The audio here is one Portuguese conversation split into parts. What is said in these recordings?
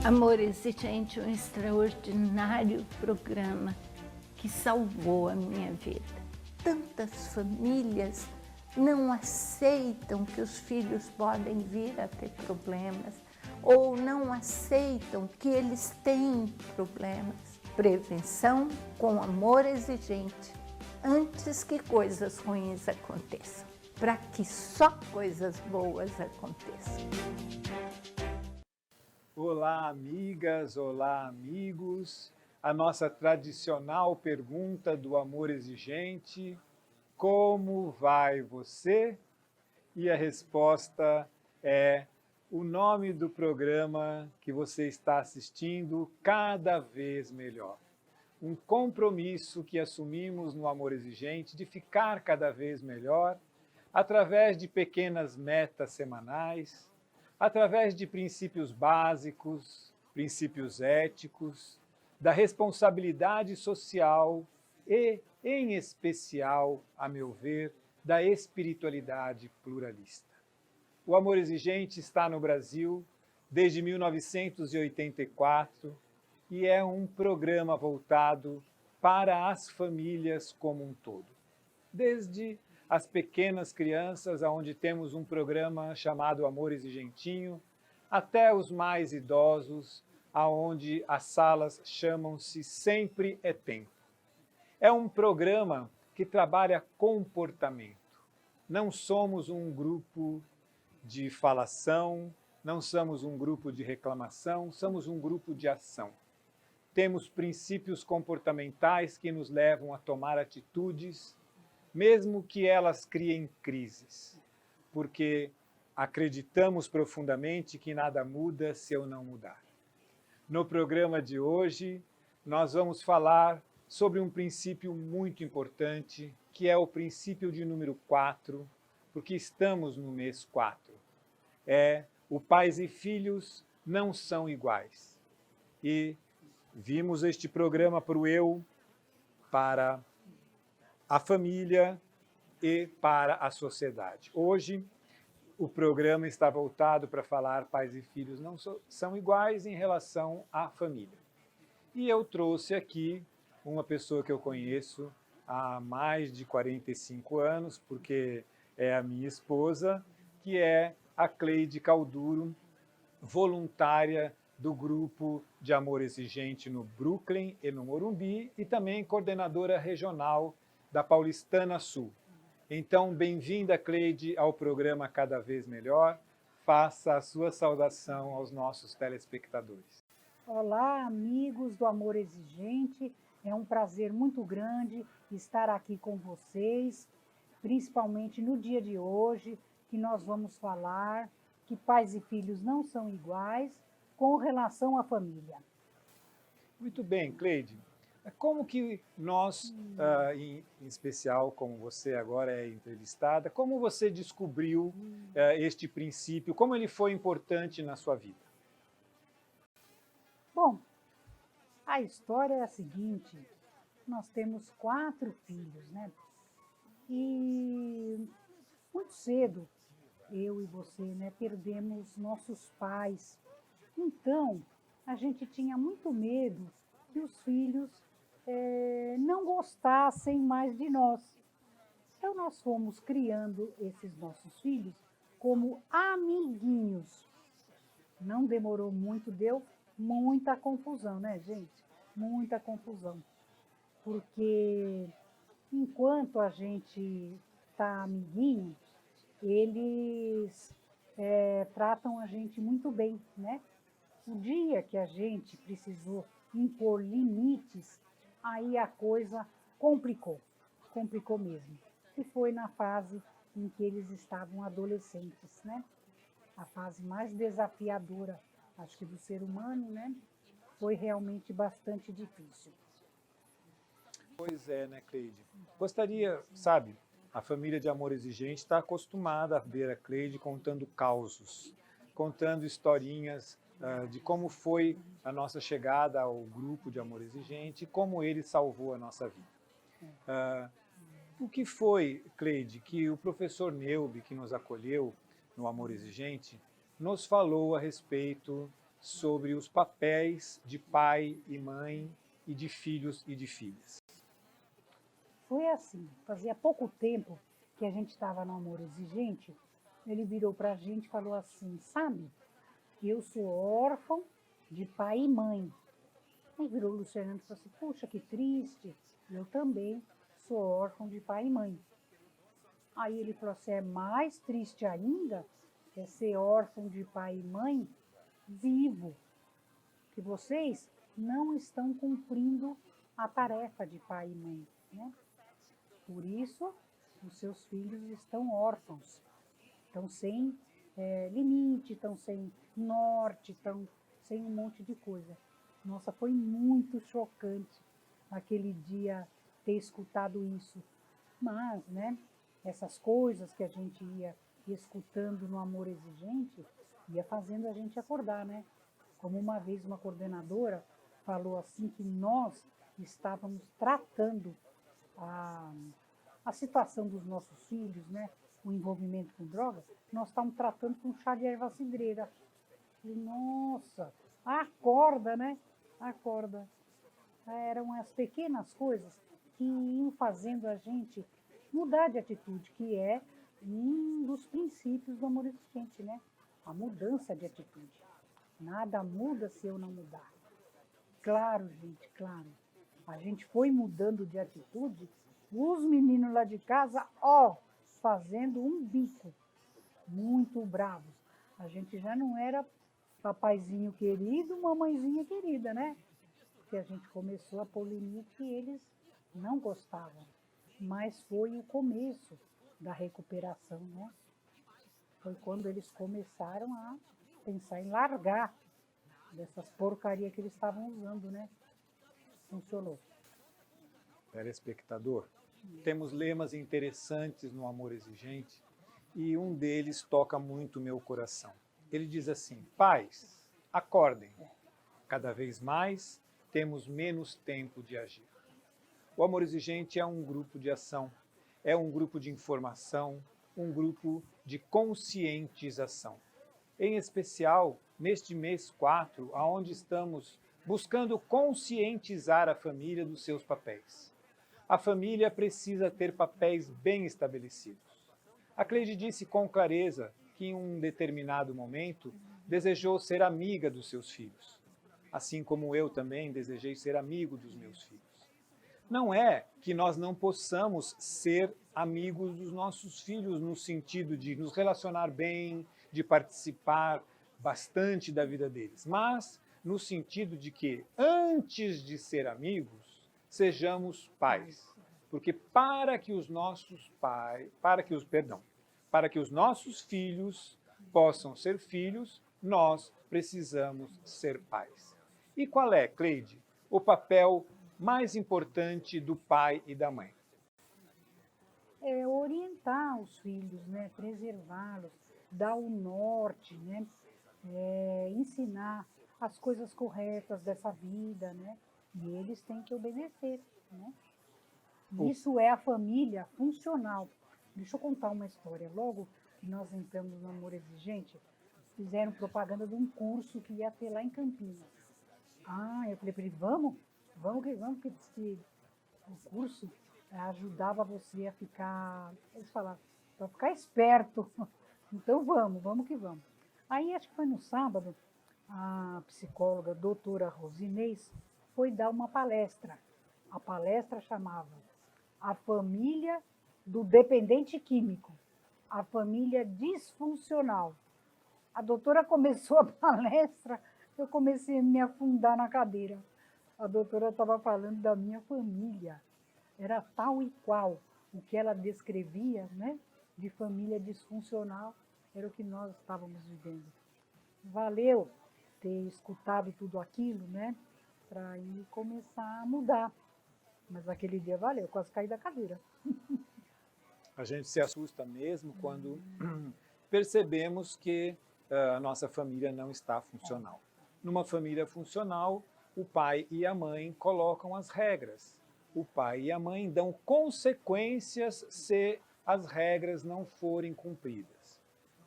Amor Exigente é um extraordinário programa que salvou a minha vida. Tantas famílias não aceitam que os filhos podem vir a ter problemas ou não aceitam que eles têm problemas. Prevenção com amor exigente antes que coisas ruins aconteçam, para que só coisas boas aconteçam. Olá, amigas, olá, amigos. A nossa tradicional pergunta do amor exigente: como vai você? E a resposta é o nome do programa que você está assistindo, Cada Vez Melhor. Um compromisso que assumimos no amor exigente de ficar cada vez melhor através de pequenas metas semanais, através de princípios básicos, princípios éticos, da responsabilidade social e, em especial, a meu ver, da espiritualidade pluralista. O amor exigente está no Brasil desde 1984 e é um programa voltado para as famílias como um todo. Desde as pequenas crianças, onde temos um programa chamado Amor Exigentinho, até os mais idosos, aonde as salas chamam-se Sempre é Tempo. É um programa que trabalha comportamento. Não somos um grupo de falação, não somos um grupo de reclamação, somos um grupo de ação. Temos princípios comportamentais que nos levam a tomar atitudes, mesmo que elas criem crises, porque acreditamos profundamente que nada muda se eu não mudar. No programa de hoje, nós vamos falar sobre um princípio muito importante, que é o princípio de número 4, porque estamos no mês 4. O pais e filhos não são iguais. E vimos este programa para o eu, para a família e para a sociedade. Hoje, o programa está voltado para falar pais e filhos não são iguais em relação à família. E eu trouxe aqui uma pessoa que eu conheço há mais de 45 anos, porque é a minha esposa, que é a Cleide Calduro, voluntária do grupo de amor exigente no Brooklyn e no Morumbi e também coordenadora regional da Paulistana Sul. Então, bem-vinda, Cleide, ao programa Cada Vez Melhor. Faça a sua saudação aos nossos telespectadores. Olá, amigos do Amor Exigente. É um prazer muito grande estar aqui com vocês, principalmente no dia de hoje, que nós vamos falar que pais e filhos não são iguais com relação à família. Muito bem, Cleide. Como que nós, em especial, como você agora é entrevistada, como você descobriu este princípio, como ele foi importante na sua vida? Bom, a história é a seguinte: nós temos 4 filhos, né? E muito cedo, eu e você, né, perdemos nossos pais. Então, a gente tinha muito medo que os filhos não gostassem mais de nós. Então, nós fomos criando esses nossos filhos como amiguinhos. Não demorou muito, deu muita confusão, né, gente? Muita confusão. Porque enquanto a gente está amiguinho, eles tratam a gente muito bem, né? O dia que a gente precisou impor limites, aí a coisa complicou mesmo. E foi na fase em que eles estavam adolescentes, né? A fase mais desafiadora, acho que do ser humano, né? Foi realmente bastante difícil. Pois é, né, Cleide? Gostaria, sabe, a família de amor exigente está acostumada a ver a Cleide contando causos, contando historinhas de como foi a nossa chegada ao grupo de amor exigente e como ele salvou a nossa vida. O que foi, Cleide, que o professor Neubi, que nos acolheu no Amor Exigente, nos falou a respeito sobre os papéis de pai e mãe e de filhos e de filhas. Foi assim, fazia pouco tempo que a gente estava no Amor Exigente, ele virou para a gente e falou assim, sabe, eu sou órfão de pai e mãe. Aí virou o Luciano e falou assim, puxa, que triste, eu também sou órfão de pai e mãe. Aí ele falou assim, é mais triste ainda é ser órfão de pai e mãe vivo, que vocês não estão cumprindo a tarefa de pai e mãe, né? Por isso, os seus filhos estão órfãos, estão sem limite, estão sem norte, estão sem um monte de coisa. Nossa, foi muito chocante naquele dia ter escutado isso. Mas, né, essas coisas que a gente ia escutando no Amor Exigente, ia fazendo a gente acordar, né? Como uma vez uma coordenadora falou assim que nós estávamos tratando a situação dos nossos filhos, né? O envolvimento com drogas, nós estávamos tratando com chá de erva cidreira. E, nossa, acorda, né? Acorda. Eram as pequenas coisas que iam fazendo a gente mudar de atitude, que é um dos princípios do Amor Exigente, né? A mudança de atitude. Nada muda se eu não mudar. Claro, gente, claro. A gente foi mudando de atitude, os meninos lá de casa, fazendo um bico, muito bravos. A gente já não era papaizinho querido, mamãezinha querida, né? Porque a gente começou a pôr limite que eles não gostavam. Mas foi o começo da recuperação, né? Foi quando eles começaram a pensar em largar dessas porcarias que eles estavam usando, né? Funcionou. Telespectador, temos lemas interessantes no Amor Exigente e um deles toca muito meu coração. Ele diz assim, pais, acordem, cada vez mais temos menos tempo de agir. O Amor Exigente é um grupo de ação, é um grupo de informação, um grupo de conscientização. Em especial, neste mês 4, onde estamos buscando conscientizar a família dos seus papéis. A família precisa ter papéis bem estabelecidos. A Cleide disse com clareza que em um determinado momento desejou ser amiga dos seus filhos, assim como eu também desejei ser amigo dos meus filhos. Não é que nós não possamos ser amigos dos nossos filhos no sentido de nos relacionar bem, de participar bastante da vida deles, mas no sentido de que, antes de ser amigos, sejamos pais. Porque para que os nossos filhos possam ser filhos, nós precisamos ser pais. E qual é, Cleide, o papel mais importante do pai e da mãe? É orientar os filhos, né? Preservá-los, dar o norte, né? Ensinar as coisas corretas dessa vida, né? E eles têm que obedecer, né? Isso é a família funcional. Deixa eu contar uma história. Logo que nós entramos no Amor Exigente, fizeram propaganda de um curso que ia ter lá em Campinas. Eu falei para ele, vamos que diz que o curso ajudava você a ficar, eles falaram, para ficar esperto. Então vamos que vamos. Aí acho que foi no sábado, a psicóloga doutora Rosinês foi dar uma palestra. A palestra chamava A Família do Dependente Químico, a família disfuncional. A doutora começou a palestra, eu comecei a me afundar na cadeira. A doutora estava falando da minha família. Era tal e qual o que ela descrevia, né, de família disfuncional, era o que nós estávamos vivendo. Valeu ter escutado tudo aquilo, né, para ir começar a mudar. Mas aquele dia valeu, quase caí da cadeira. A gente se assusta mesmo quando percebemos que a nossa família não está funcional. Numa família funcional, o pai e a mãe colocam as regras. O pai e a mãe dão consequências se as regras não forem cumpridas.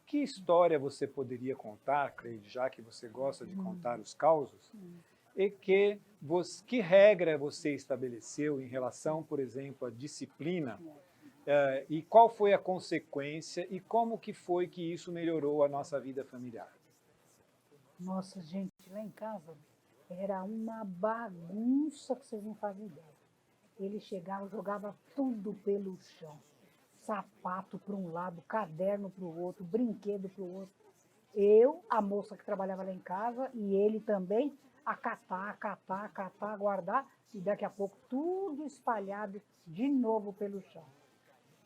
Que história você poderia contar, Cleide, já que você gosta de contar os causos, e que regra você estabeleceu em relação, por exemplo, à disciplina, e qual foi a consequência e como que foi que isso melhorou a nossa vida familiar? Nossa, gente, lá em casa era uma bagunça que vocês não fazem ideia. Ele chegava, jogava tudo pelo chão. Sapato para um lado, caderno para o outro, brinquedo para o outro. Eu, a moça que trabalhava lá em casa, e ele também, a catar, guardar, e daqui a pouco tudo espalhado de novo pelo chão.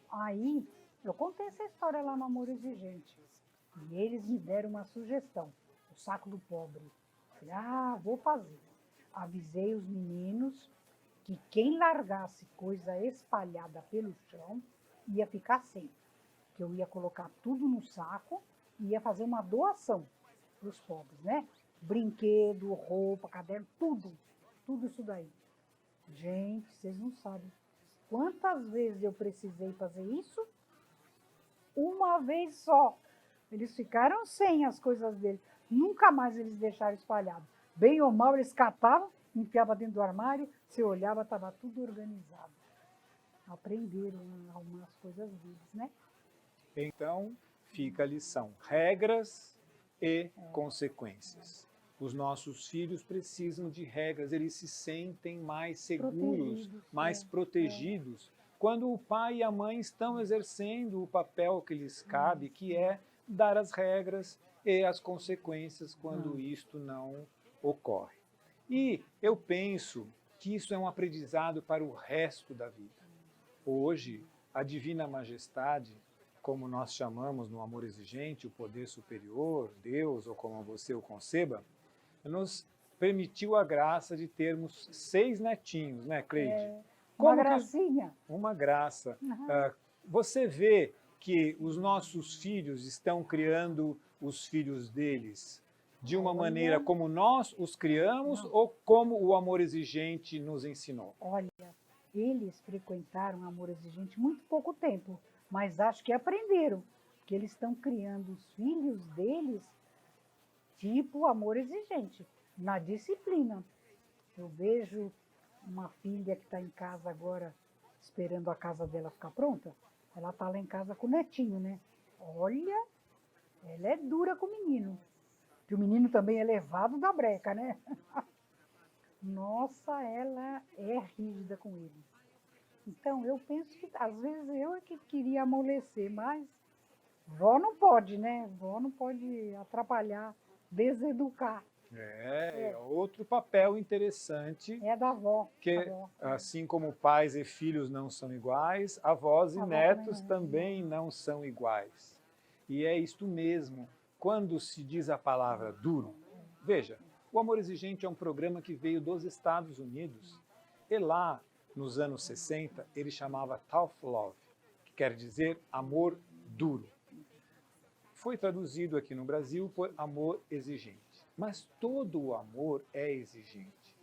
Aí, eu contei essa história lá no Amor Exigente, e eles me deram uma sugestão, o saco do pobre. Falei, vou fazer. Avisei os meninos que quem largasse coisa espalhada pelo chão ia ficar sem. Que eu ia colocar tudo no saco e ia fazer uma doação para os pobres, né? Brinquedo, roupa, caderno, tudo isso daí. Gente, vocês não sabem quantas vezes eu precisei fazer isso? Uma vez só. Eles ficaram sem as coisas deles. Nunca mais eles deixaram espalhado. Bem ou mal, eles catavam, enfiavam dentro do armário, você olhava, estava tudo organizado. Aprenderam a arrumar as coisas deles, né? Então, fica a lição: regras e consequências. Os nossos filhos precisam de regras, eles se sentem mais seguros, mais protegidos, quando o pai e a mãe estão exercendo o papel que lhes cabe, que é dar as regras e as consequências quando isto não ocorre. E eu penso que isso é um aprendizado para o resto da vida. Hoje, a Divina Majestade, como nós chamamos no Amor Exigente, o poder superior, Deus, ou como você o conceba, nos permitiu a graça de termos 6 netinhos, né, Cleide? Uma gracinha. Uma graça. Você vê que os nossos filhos estão criando os filhos deles de uma maneira como nós os criamos ou como o Amor Exigente nos ensinou? Olha, eles frequentaram o Amor Exigente muito pouco tempo, mas acho que aprenderam, que eles estão criando os filhos deles tipo Amor Exigente, na disciplina. Eu vejo uma filha que está em casa agora, esperando a casa dela ficar pronta, ela está lá em casa com o netinho, né? Olha, ela é dura com o menino, que o menino também é levado da breca, né? Nossa, ela é rígida com ele. Então, eu penso que, às vezes, eu é que queria amolecer, mas vó não pode, né? Vó não pode atrapalhar, deseducar. Outro papel interessante. É da avó. Que, assim como pais e filhos não são iguais, avós e netos também não são iguais. E é isto mesmo. Quando se diz a palavra duro, veja, o Amor Exigente é um programa que veio dos Estados Unidos. E lá, nos anos 60, ele chamava Tough Love, que quer dizer amor duro. Foi traduzido aqui no Brasil por amor exigente. Mas todo o amor é exigente.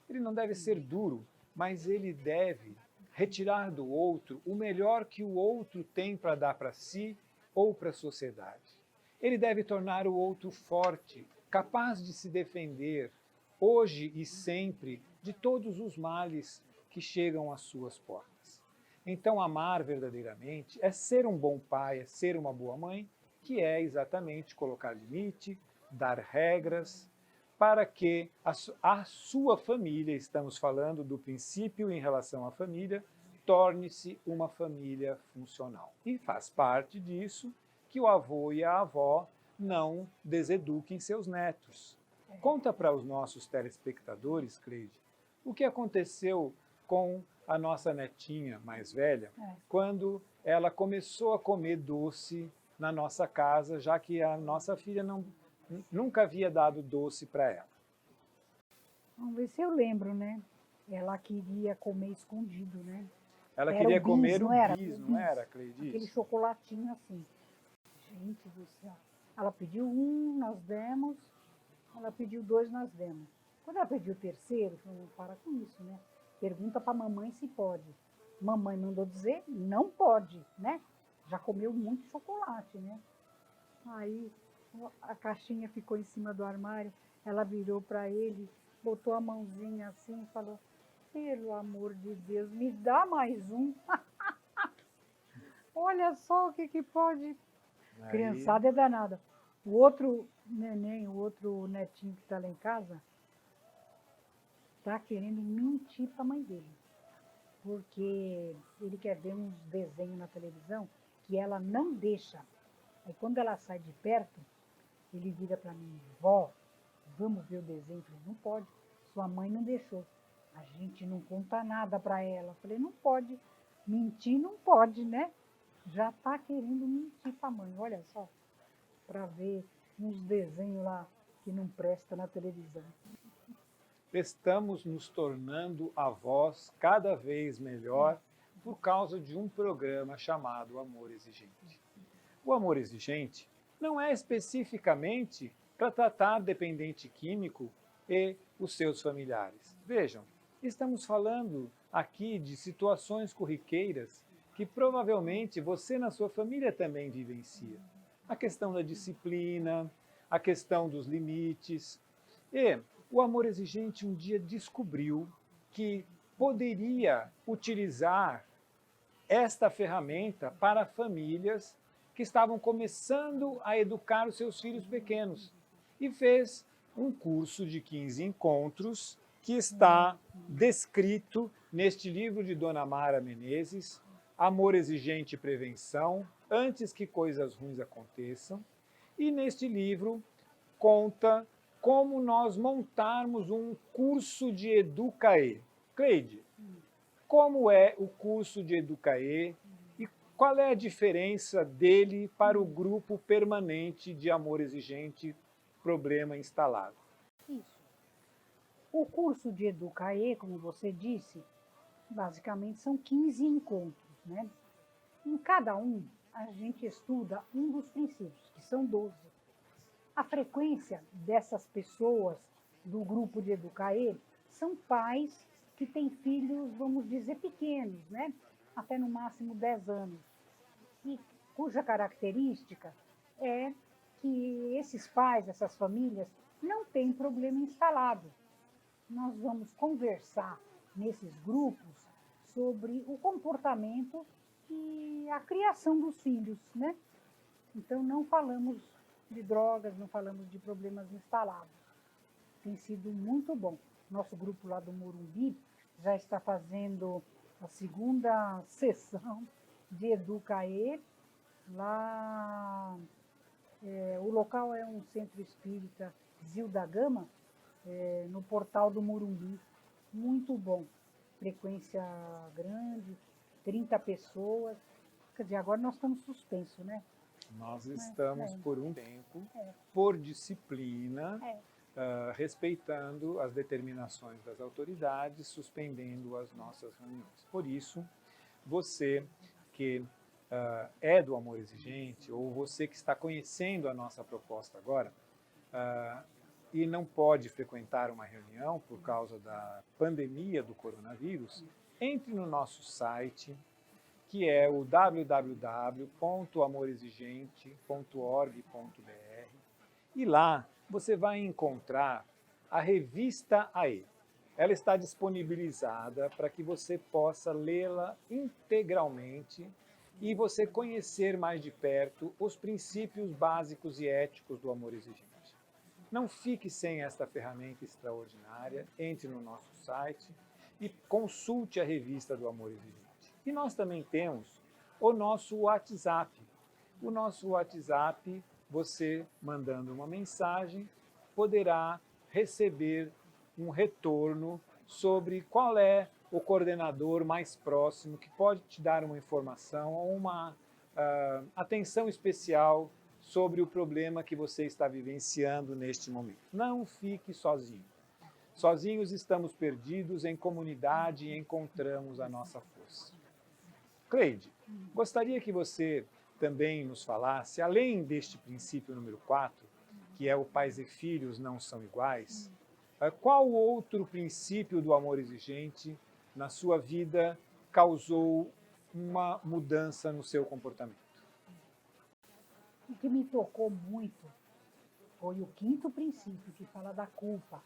Ele não deve ser duro, mas ele deve retirar do outro o melhor que o outro tem para dar para si ou para a sociedade. Ele deve tornar o outro forte, capaz de se defender, hoje e sempre, de todos os males que chegam às suas portas. Então, amar verdadeiramente é ser um bom pai, é ser uma boa mãe, que é exatamente colocar limite, dar regras, para que a sua família, estamos falando do princípio em relação à família, torne-se uma família funcional. E faz parte disso que o avô e a avó não deseduquem seus netos. Conta para os nossos telespectadores, Cleide, o que aconteceu com a nossa netinha mais velha, quando ela começou a comer doce na nossa casa, já que a nossa filha nunca havia dado doce para ela. Vamos ver se eu lembro, né? Ela queria comer escondido, né? Ela Era queria o bis, comer o não era? bis, O não bis. era, Cleide? Aquele chocolatinho assim. Gente do céu. Ela pediu um, nós demos. Ela pediu 2, nós demos. Quando ela pediu o terceiro, falou, para com isso, né? Pergunta para a mamãe se pode. Mamãe mandou dizer, não pode, né? Já comeu muito chocolate, né? Aí a caixinha ficou em cima do armário, ela virou para ele, botou a mãozinha assim e falou, pelo amor de Deus, me dá mais um. Olha só o que pode. Aí, Criançada é danada. O outro neném, o outro netinho que está lá em casa, está querendo mentir para a mãe dele. Porque ele quer ver uns desenhos na televisão que ela não deixa. Aí quando ela sai de perto, ele vira para mim, vó, vamos ver o desenho. Eu falei, não pode, sua mãe não deixou. A gente não conta nada para ela. Eu falei, não pode, mentir não pode, né? Já está querendo mentir para a mãe, olha só, para ver uns desenhos lá que não presta na televisão. estamos nos tornando avós cada vez melhor por causa de um programa chamado Amor Exigente. O amor exigente não é especificamente para tratar dependente químico e os seus familiares. Vejam, estamos falando aqui de situações corriqueiras que provavelmente você na sua família também vivencia. A questão da disciplina, a questão dos limites. E o amor exigente um dia descobriu que poderia utilizar esta ferramenta para famílias que estavam começando a educar os seus filhos pequenos e fez um curso de 15 encontros que está descrito neste livro de Dona Mara Menezes, Amor Exigente e Prevenção, antes que coisas ruins aconteçam. E neste livro conta como nós montarmos um curso de Educaê. Cleide, como é o curso de Educaê e qual é a diferença dele para o grupo permanente de Amor Exigente, Problema Instalado? Isso. O curso de Educaê, como você disse, basicamente são 15 encontros, né? Em cada um, a gente estuda um dos princípios, que são 12. A frequência dessas pessoas do grupo de Educaê são pais que têm filhos, vamos dizer, pequenos, né? Até no máximo 10 anos. E cuja característica é que esses pais, essas famílias, não têm problema instalado. Nós vamos conversar nesses grupos sobre o comportamento e a criação dos filhos, né? Então não falamos de drogas, não falamos de problemas instalados. Tem sido muito bom. Nosso grupo lá do Morumbi já está fazendo a segunda sessão de Educaê. Lá, o local é um centro espírita Zilda Gama, no portal do Morumbi. Muito bom. Frequência grande, 30 pessoas. Quer dizer, agora nós estamos suspensos, né? Nós estamos por um tempo, por disciplina, respeitando as determinações das autoridades, suspendendo as nossas reuniões. Por isso, você que é do Amor Exigente, ou você que está conhecendo a nossa proposta agora, e não pode frequentar uma reunião por causa da pandemia do coronavírus, entre no nosso site, que é o www.amorexigente.org.br, e lá você vai encontrar a revista AE. Ela está disponibilizada para que você possa lê-la integralmente e você conhecer mais de perto os princípios básicos e éticos do amor exigente. Não fique sem esta ferramenta extraordinária, entre no nosso site e consulte a revista do Amor Exigente. E nós também temos o nosso WhatsApp. O nosso WhatsApp, você mandando uma mensagem, poderá receber um retorno sobre qual é o coordenador mais próximo que pode te dar uma informação ou uma atenção especial sobre o problema que você está vivenciando neste momento. Não fique sozinho. Sozinhos estamos perdidos, em comunidade encontramos a nossa força. Cleide, gostaria que você também nos falasse, além deste princípio número 4, que é o pais e filhos não são iguais, qual outro princípio do amor exigente na sua vida causou uma mudança no seu comportamento? O que me tocou muito foi o quinto princípio, que fala da culpa.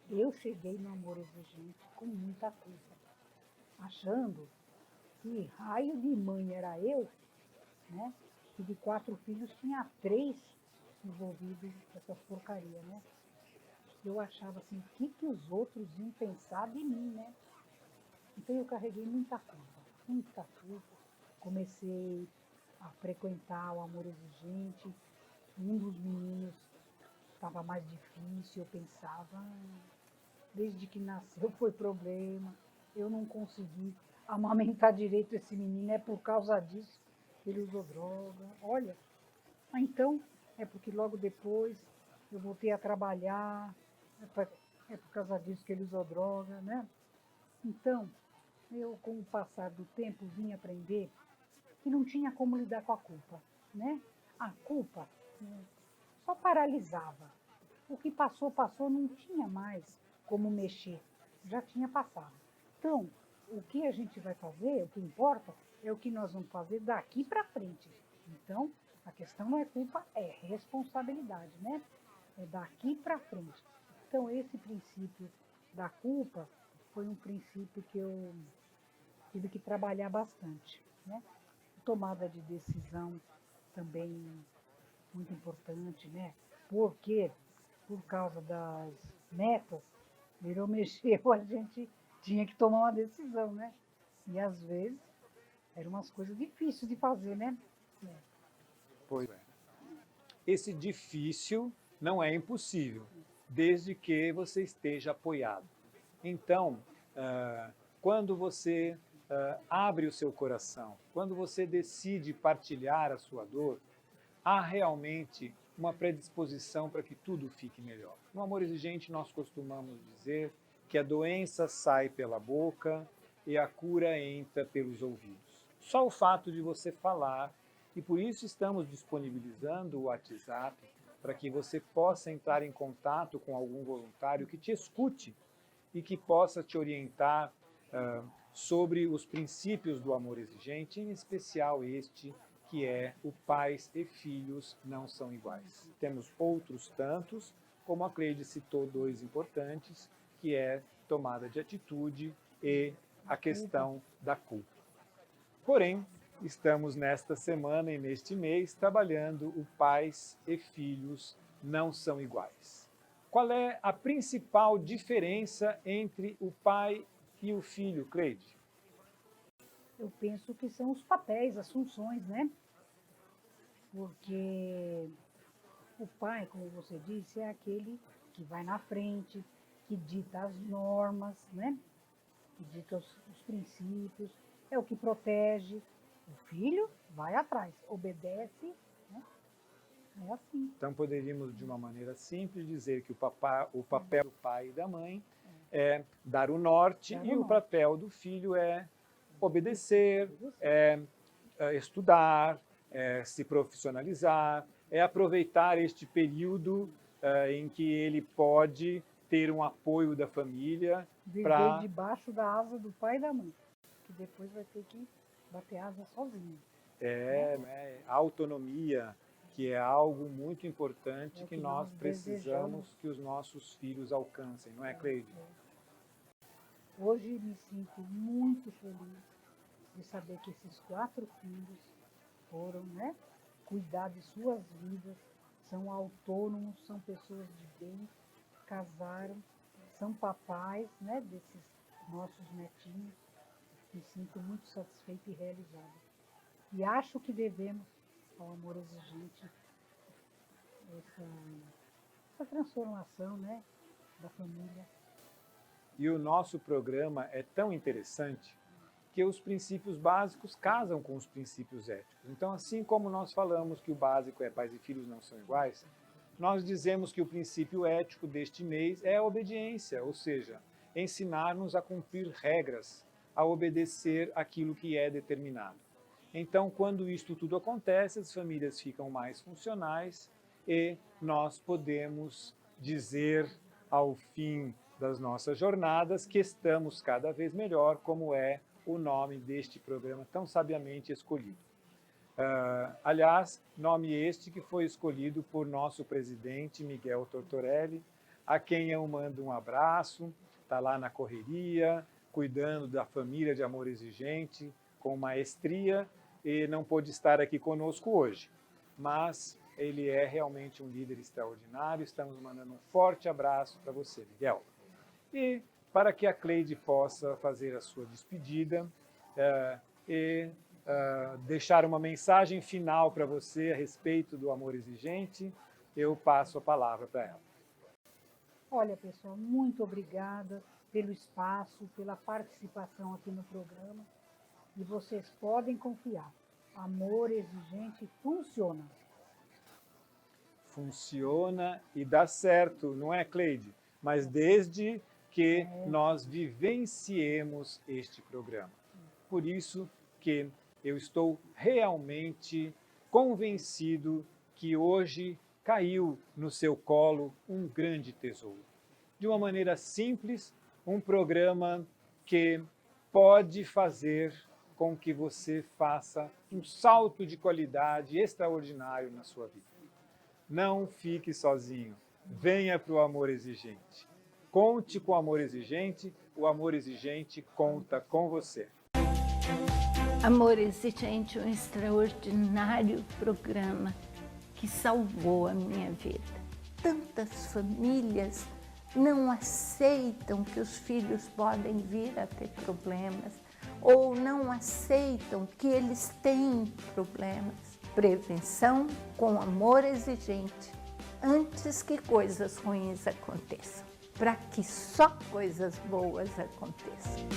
Eu cheguei no amor exigente com muita culpa, achando que raio de mãe era eu, né? Que de 4 filhos tinha 3 envolvidos nessas porcarias, né? Eu achava assim, o que os outros iam pensar de mim, né? Então eu carreguei muita culpa, muita culpa. Comecei a frequentar o amor exigente. Um dos meninos estava mais difícil, eu pensava, desde que nasceu foi problema, eu não consegui amamentar direito esse menino, é por causa disso que ele usou droga. Olha, então é porque logo depois eu voltei a trabalhar, é por causa disso que ele usou droga, né? Então, eu, com o passar do tempo, vim aprender que não tinha como lidar com a culpa, né? A culpa só paralisava. O que passou, passou, não tinha mais como mexer, já tinha passado. Então, o que a gente vai fazer, o que importa, é o que nós vamos fazer daqui para frente. Então, a questão não é culpa, é responsabilidade, né? É daqui para frente. Então, esse princípio da culpa foi um princípio que eu tive que trabalhar bastante, né? Tomada de decisão também muito importante, né? Porque, por causa das metas, virou mexeu, a gente tinha que tomar uma decisão, né? E às vezes eram umas coisas difíceis de fazer, né? Pois é. Esse difícil não é impossível, desde que você esteja apoiado. Então, quando você abre o seu coração, quando você decide partilhar a sua dor, há realmente uma predisposição para que tudo fique melhor. No amor exigente, nós costumamos dizer que a doença sai pela boca e a cura entra pelos ouvidos. Só o fato de você falar, e por isso estamos disponibilizando o WhatsApp, para que você possa entrar em contato com algum voluntário que te escute e que possa te orientar sobre os princípios do amor exigente, em especial este que é o pais e filhos não são iguais. Temos outros tantos, como a Cleide citou 2 importantes, que é tomada de atitude e a questão da culpa. Porém, estamos nesta semana e neste mês trabalhando o pais e filhos não são iguais. Qual é a principal diferença entre o pai e o filho, Cleide? Eu penso que são os papéis, as funções, né? Porque o pai, como você disse, é aquele que vai na frente, que dita as normas, né? Que dita os princípios, é o que protege. O filho vai atrás, obedece, né? É assim. Então poderíamos, de uma maneira simples, dizer que o papel do pai e da mãe é dar o norte e o papel do filho é obedecer, estudar, se profissionalizar, é aproveitar este período em que ele pode ter um apoio da família. Viver debaixo da asa do pai e da mãe, que depois vai ter que bater asa sozinho. A autonomia, que é algo muito importante que nós precisamos que os nossos filhos alcancem, não é, Cleide? Hoje me sinto muito feliz de saber que esses 4 filhos foram, né, cuidar de suas vidas, são autônomos, são pessoas de bem, casaram, são papais, né, desses nossos netinhos. Me sinto muito satisfeita e realizada. E acho que devemos ao amor exigente essa transformação, né, da família. E o nosso programa é tão interessante que os princípios básicos casam com os princípios éticos. Então, assim como nós falamos que o básico é pais e filhos não são iguais, nós dizemos que o princípio ético deste mês é a obediência, ou seja, ensinar-nos a cumprir regras, a obedecer aquilo que é determinado. Então, quando isto tudo acontece, as famílias ficam mais funcionais e nós podemos dizer ao fim das nossas jornadas que estamos cada vez melhor, como é o nome deste programa tão sabiamente escolhido. Aliás, nome este que foi escolhido por nosso presidente Miguel Tortorelli, a quem eu mando um abraço, está lá na correria, cuidando da família de Amor Exigente, com maestria, e não pôde estar aqui conosco hoje. Mas ele é realmente um líder extraordinário, estamos mandando um forte abraço para você, Miguel. E para que a Cleide possa fazer a sua despedida deixar uma mensagem final para você a respeito do Amor Exigente, eu passo a palavra para ela. Olha, pessoal, muito obrigada pelo espaço, pela participação aqui no programa. E vocês podem confiar, Amor Exigente funciona. Funciona e dá certo, não é, Cleide? Mas desde que nós vivenciemos este programa. Por isso que eu estou realmente convencido que hoje caiu no seu colo um grande tesouro. De uma maneira simples, um programa que pode fazer com que você faça um salto de qualidade extraordinário na sua vida. Não fique sozinho, venha para o Amor Exigente. Conte com o Amor Exigente, o Amor Exigente conta com você. Amor Exigente é um extraordinário programa que salvou a minha vida. Tantas famílias não aceitam que os filhos podem vir a ter problemas ou não aceitam que eles têm problemas. Prevenção com Amor Exigente antes que coisas ruins aconteçam, para que só coisas boas aconteçam.